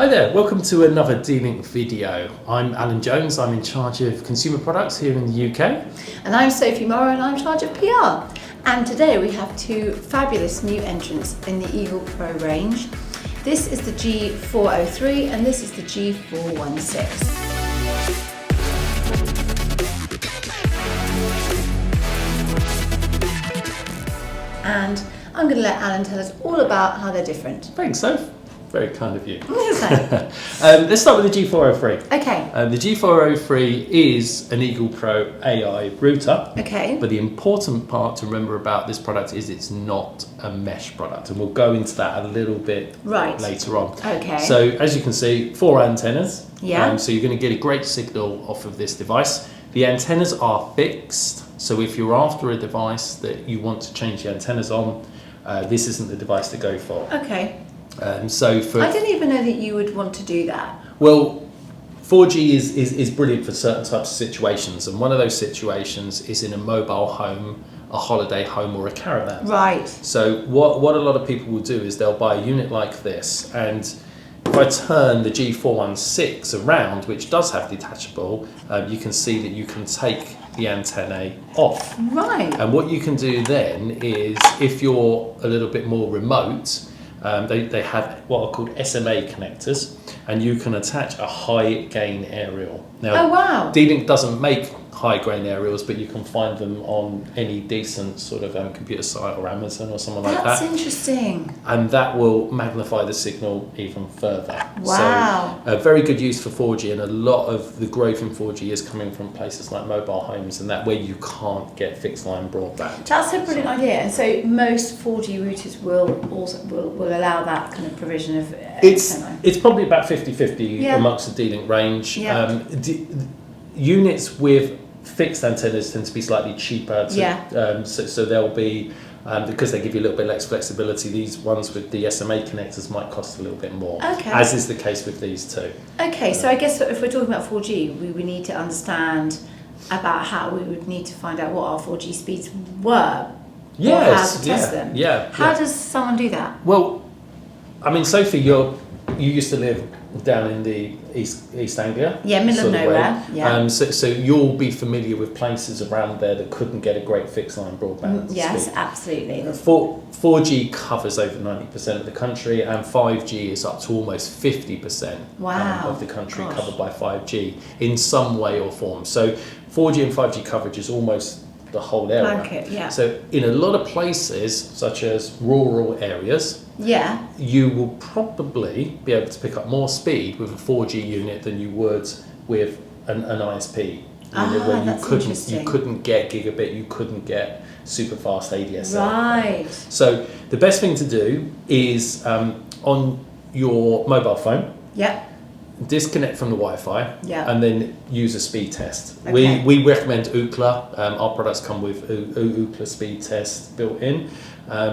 there, welcome to another D-Link video. I'm Alan Jones, I'm in charge of consumer products here in the UK. And I'm Sophie Morrow and I'm in charge of PR. And today we have two fabulous new entrants in the Eagle Pro range. This is the G403 and this is the G416. And I'm going to let Alan tell us all about how they're different. Thanks, Soph. Very kind of you. Let's start with the G403. Okay. The G403 is an Eagle Pro AI router. Okay. But the important part to remember about this product is it's not a mesh product, and we'll go into that a little bit later on. Okay. So as you can see, 4 antennas. Yeah. So you're going to get a great signal off of this device. The antennas are fixed, so if you're after a device that you want to change the antennas on, this isn't the device to go for. Okay. I didn't even know that you would want to do that. Well, 4G is brilliant for certain types of situations, and one of those situations is in a mobile home, a holiday home, or a caravan. Right. So what a lot of people will do is they'll buy a unit like this, and if I turn the G416 around, which does have detachable, you can see that you can take the antennae off. Right. And what you can do then is, if you're a little bit more remote, they have what are called SMA connectors, and you can attach a high gain aerial. Now, oh wow! D-Link doesn't make high gain aerials, but you can find them on any decent sort of computer site or Amazon or something like that. That's interesting. And that will magnify the signal even further. Wow! So, very good use for 4G, and a lot of the growth in 4G is coming from places like mobile homes and that where you can't get fixed line broadband. That's a brilliant idea. And so most 4G routers will allow that kind of provision of It's probably about 50-50 amongst the D-Link range. Yeah. Units with fixed antennas tend to be slightly cheaper. So they'll be, because they give you a little bit less flexibility, these ones with the SMA connectors might cost a little bit more, as is the case with these two. Okay, so I guess if we're talking about 4G, we would need to understand about how we would need to find out what our 4G speeds were. Yes, or how to test them. Yeah. How does someone do that? Well, I mean, Sophie, you used to live down in the East Anglia. Yeah, middle of nowhere. Yeah. So you'll be familiar with places around there that couldn't get a great fixed line broadband. Yes, speed. absolutely. 4G covers over 90% of the country, and 5G is up to almost 50% of the country covered by 5G in some way or form. So 4G and 5G coverage is almost the whole area. Blanket, yeah. So in a lot of places, such as rural areas, you will probably be able to pick up more speed with a 4G unit than you would with an ISP unit, where you couldn't get gigabit, you couldn't get super fast ADSL. Right. So the best thing to do is on your mobile phone, disconnect from the Wi-Fi, and then use a speed test. Okay. We recommend Ookla. Our products come with Ookla speed test built in.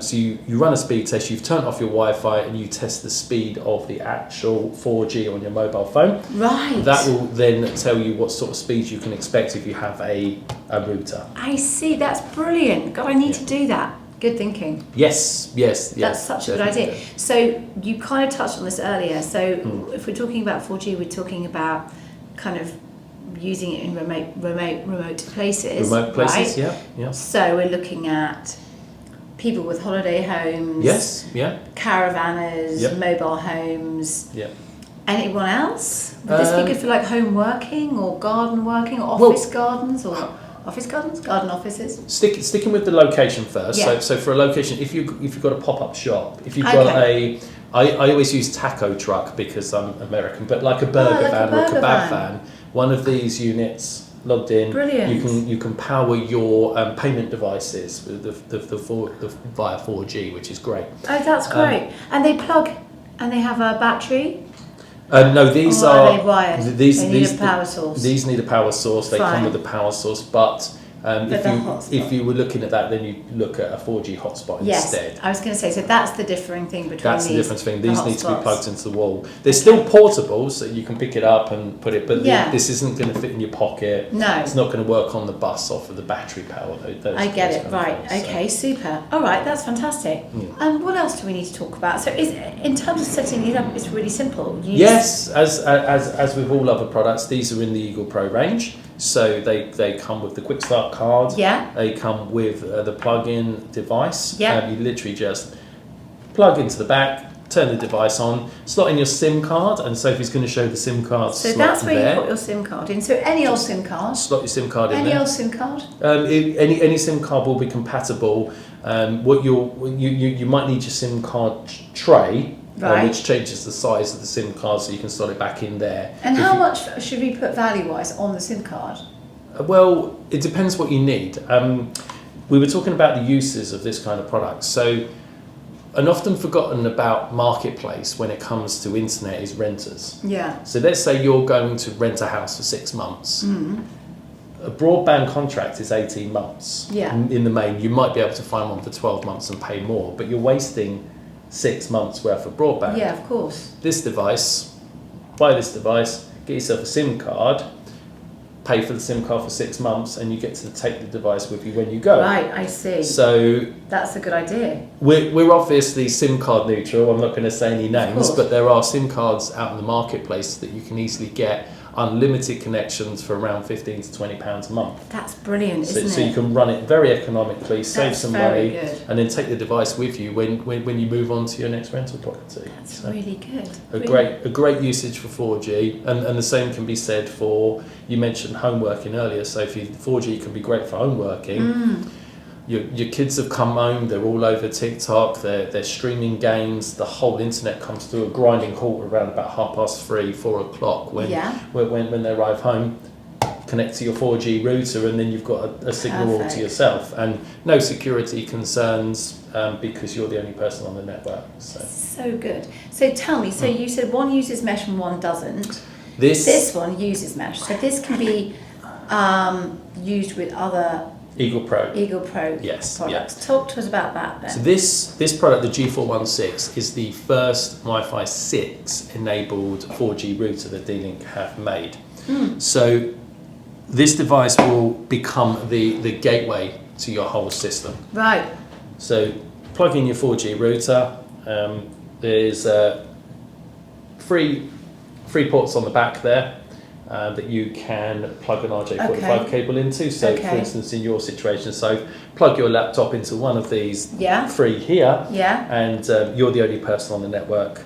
So you run a speed test, you've turned off your Wi-Fi, and you test the speed of the actual 4G on your mobile phone. Right. That will then tell you what sort of speeds you can expect if you have a router. I see, that's brilliant. God, I need to do that. Good thinking. Yes. That's such a good idea. So you kind of touched on this earlier. So if we're talking about 4G, we're talking about kind of using it in remote places. Remote places, right? yeah. So we're looking at people with holiday homes. Yes, Caravanners, mobile homes. Yeah. Anyone else? Would this be good for like home working or garden working or office gardens or office gardens, garden offices? Sticking with the location first. Yeah. So for a location, if you've got a pop-up shop, if you've got I always use taco truck because I'm American, but like a burger van or a kebab van, one of these units logged in. Brilliant. You can power your payment devices with via 4G, which is great. Oh, that's great. And they plug, and they have a battery. No, these are they wired? These need a power source. These need a power source. They come with a power source, but If you were looking at that, then you look at a 4G hotspot instead. Yes, I was going to say, so that's the differing thing between That's these. the difference thing. These need to be plugged into the wall. They're Okay. still portable, so you can pick it up and put it, but Yeah. this isn't going to fit in your pocket. No. It's not going to work on the bus off of the battery power. I get it, right. Okay, super. All right, that's fantastic. And what else do we need to talk about? So in terms of setting these up, it's really simple. Yes, as with all other products, these are in the Eagle Pro range. So they come with the quick start card. Yeah. They come with the plug-in device. Yeah. You literally just plug into the back, turn the device on, slot in your SIM card, and Sophie's going to show the SIM card So slot that's where there. you put your SIM card in. So any old SIM card. Slot your SIM card in Any there. old SIM card. Any SIM card will be compatible. What you might need your SIM card tray. Right. Which changes the size of the SIM card so you can slot it back in there. And how much should we put value-wise on the SIM card? Well, it depends what you need. We were talking about the uses of this kind of product. So an often forgotten about marketplace when it comes to internet is renters. Yeah. So let's say you're going to rent a house for 6 months. A broadband contract is 18 months. Yeah. In the main, you might be able to find one for 12 months and pay more, but you're wasting 6 months worth of broadband. Yeah, of course. This device, buy this device, get yourself a SIM card, pay for the SIM card for 6 months, and you get to take the device with you when you go. Right, I see. So That's a good idea. we're obviously SIM card neutral. I'm not going to say any names, course. but there are SIM cards out in the marketplace that you can easily get unlimited connections for around £15 to £20 a month. That's brilliant, So, isn't so it? you can run it very economically, save That's some very money, good. and then take the device with you when you move on to your next rental property. That's So really good. a great usage for 4G, and the same can be said for, you mentioned home working earlier, Sophie. 4G can be great for home working. Your kids have come home, they're all over TikTok, they're streaming games, the whole internet comes to a grinding halt around about 3:30, 4 o'clock when they arrive home. Connect to your 4G router, and then you've got a signal all to Perfect. yourself, and no security concerns because you're the only person on the network. So good. So tell me, so you said one uses mesh and one doesn't. This This one uses mesh. So this can be used with other Eagle Pro. Yes, products. Talk to us about that then. So this product, the G416, is the first Wi-Fi 6 enabled 4G router that D-Link have made. So this device will become the gateway to your whole system. Right. So plug in your 4G router. There's three ports on the back there that you can plug an RJ45 cable into. So for instance, in your situation, so plug your laptop into one of these three here, and you're the only person on the network.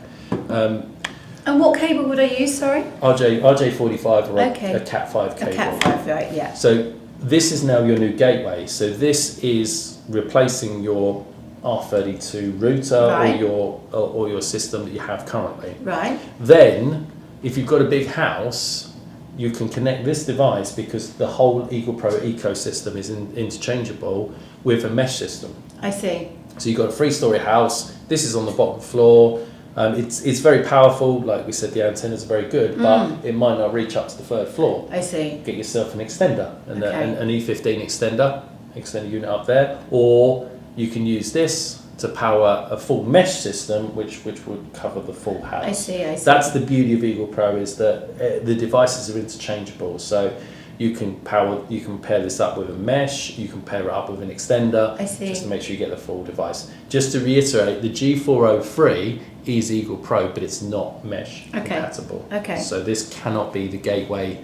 And what cable would I use, sorry? RJ45 or a Cat5 cable. A Cat5, right, yeah. So this is now your new gateway. So this is replacing your R32 router or your system that you have currently. Right. Then, if you've got a big house, you can connect this device because the whole Eagle Pro ecosystem is interchangeable with a mesh system. I see. So you've got a 3-story house. This is on the bottom floor. It's very powerful. Like we said, the antennas are very good, but it might not reach up to the 3rd floor. I see. Get yourself an extender, an E15 extender unit up there, or you can use this to power a full mesh system, which would cover the full house. I see. That's the beauty of Eagle Pro, is that the devices are interchangeable. So you can pair this up with a mesh, you can pair it up with an extender, just to make sure you get the full device. Just to reiterate, the G403 is Eagle Pro, but it's not mesh compatible. So this cannot be the gateway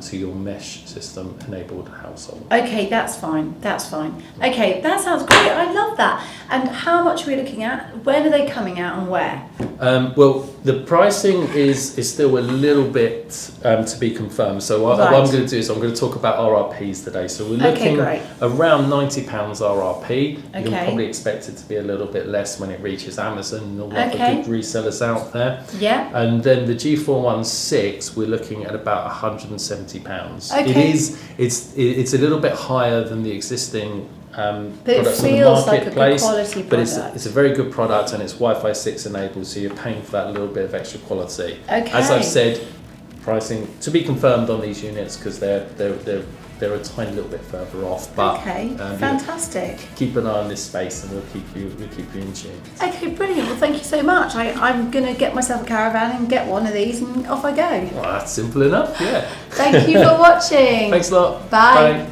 to your mesh system enabled household. Okay, that's fine. Okay, that sounds great. I love that. And how much are we looking at? When are they coming out and where? Well, the pricing is still a little bit to be confirmed. So what I'm going to do is I'm going to talk about RRPs today. So we're looking around £90 RRP. You can probably expect it to be a little bit less when it reaches Amazon and all the other good resellers out there. Yeah. And then the G416, we're looking at about £170. Okay. It's a little bit higher than the existing but it products on the feels like a good marketplace, quality but product. it's a very good product, and it's Wi-Fi 6 enabled, so you're paying for that little bit of extra quality. Okay. As I've said, pricing to be confirmed on these units because they're they're a tiny little bit further off. But okay, fantastic. Keep an eye on this space, and we'll keep you in tune. Okay, brilliant. Well, thank you so much. I'm going to get myself a caravan and get one of these, and off I go. Well, that's simple enough. Yeah. Thank you for watching. Thanks a lot. Bye.